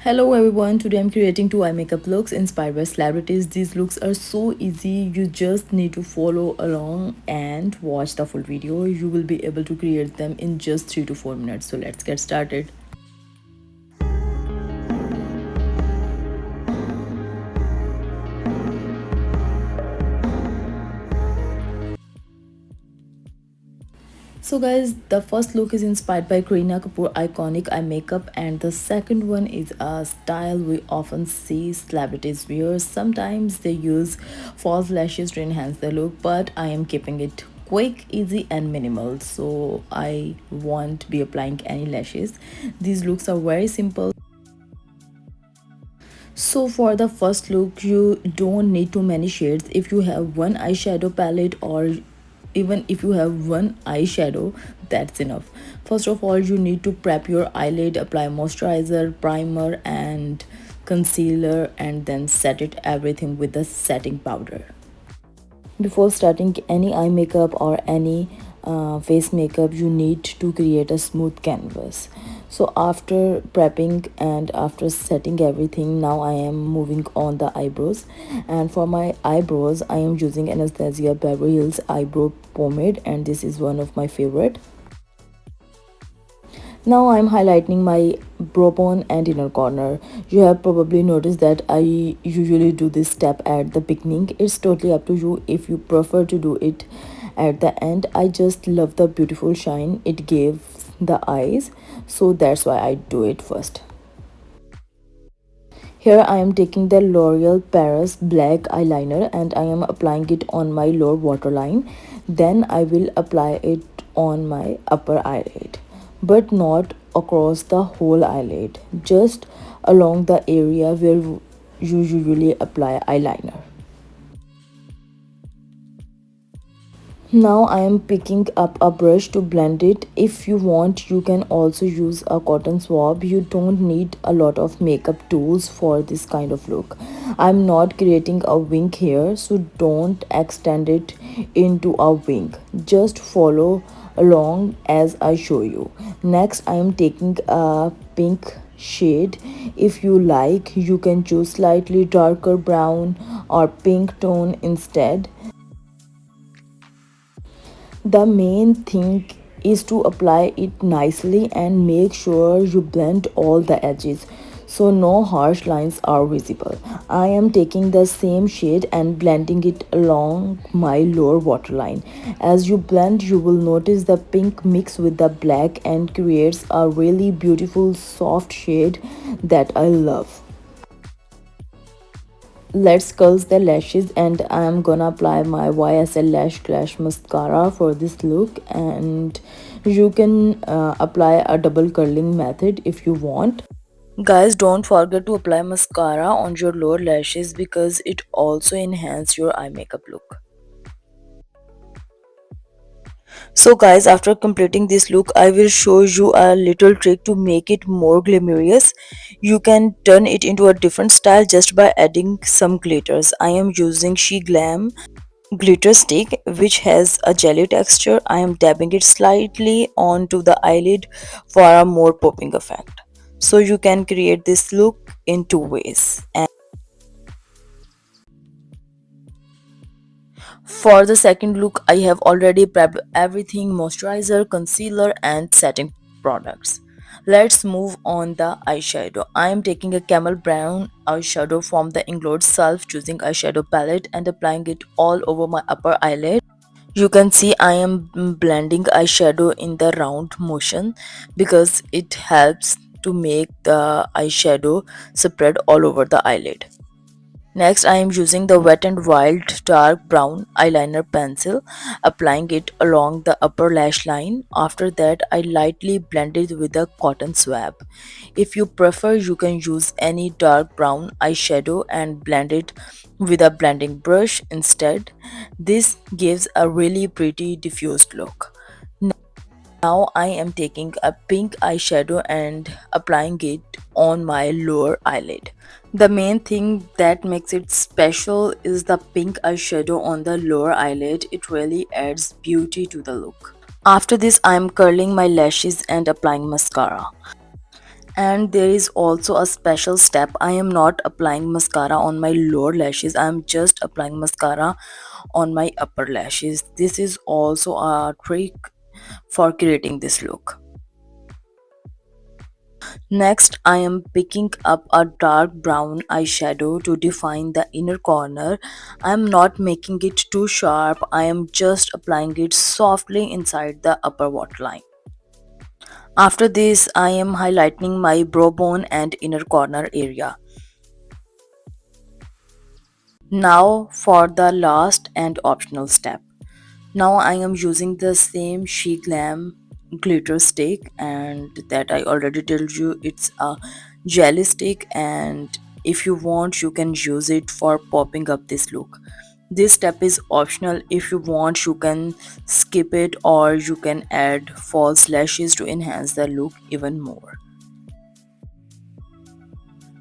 Hello everyone, today I'm creating two eye makeup looks inspired by celebrities. These looks are so easy, you just need to follow along and watch the full video. You will be able to create them in just 3 to 4 minutes. So let's get started. So guys, the first look is inspired by Kareena Kapoor iconic eye makeup, and the second one is a style we often see celebrities wear. Sometimes they use false lashes to enhance the look, but I am keeping it quick, easy and minimal, so I won't be applying any lashes. These looks are very simple. So for the first look, you don't need too many shades. If you have one eyeshadow palette, or even if you have one eyeshadow, that's enough. First of all, you need to prep your eyelid, apply moisturizer, primer and concealer, and then set it everything with the setting powder. Before starting any eye makeup or any face makeup, you need to create a smooth canvas. So after prepping and after setting everything, now I am moving on the eyebrows. And for my eyebrows, I am using Anastasia Beverly Hills eyebrow pomade, and this is one of my favorite. Now I'm highlighting my brow bone and inner corner. You have probably noticed that I usually do this step at the beginning. It's totally up to you if you prefer to do it at the end. I just love the beautiful shine it gives the eyes, so that's why I do it first. Here I am taking the L'Oreal Paris black eyeliner and I am applying it on my lower waterline. Then I will apply it on my upper eyelid, but not across the whole eyelid, just along the area where you usually apply eyeliner. Now I am picking up a brush to blend it. If you want, you can also use a cotton swab. You don't need a lot of makeup tools for this kind of look. I'm not creating a wing here, so don't extend it into a wing. Just follow along as I show you. Next, I am taking a pink shade. If you like, you can choose slightly darker brown or pink tone instead. The main thing is to apply it nicely and make sure you blend all the edges so no harsh lines are visible. I am taking the same shade and blending it along my lower waterline. As you blend, you will notice the pink mix with the black and creates a really beautiful soft shade that I love. Let's curl the lashes, and I'm gonna apply my YSL Lash Clash mascara for this look, and you can apply a double curling method if you want. Guys, don't forget to apply mascara on your lower lashes because it also enhances your eye makeup look. So guys, after completing this look, I will show you a little trick to make it more glamorous. You can turn it into a different style just by adding some glitters. I am using She Glam glitter stick which has a jelly texture. I am dabbing it slightly onto the eyelid for a more popping effect. So you can create this look in two ways. For the second look, I have already prepped everything: moisturizer, concealer and setting products. Let's move on the eyeshadow. I am taking a camel brown eyeshadow from the Inglot self choosing eyeshadow palette and applying it all over my upper eyelid. You can see I am blending eyeshadow in the round motion because it helps to make the eyeshadow spread all over the eyelid. Next, I am using the Wet n Wild dark brown eyeliner pencil, applying it along the upper lash line. After that, I lightly blend it with a cotton swab. If you prefer, you can use any dark brown eyeshadow and blend it with a blending brush instead. This gives a really pretty diffused look. Now I am taking a pink eyeshadow and applying it on my lower eyelid. The main thing that makes it special is the pink eyeshadow on the lower eyelid. It really adds beauty to the look. After this, I am curling my lashes and applying mascara. And there is also a special step. I am not applying mascara on my lower lashes, I am just applying mascara on my upper lashes. This is also a trick for creating this look. Next, I am picking up a dark brown eyeshadow to define the inner corner. I am not making it too sharp, I am just applying it softly inside the upper waterline. After this, I am highlighting my brow bone and inner corner area. Now for the last and optional step. Now I am using the same She Glam glitter stick, and that I already told you it's a jelly stick, and if you want you can use it for popping up this look. This step is optional. If you want you can skip it, or you can add false lashes to enhance the look even more.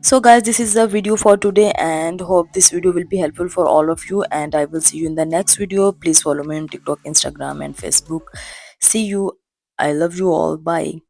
So guys, this is the video for today, and hope this video will be helpful for all of you, and I will see you in the next video. Please follow me on TikTok, Instagram and Facebook. See you. I love you all. Bye.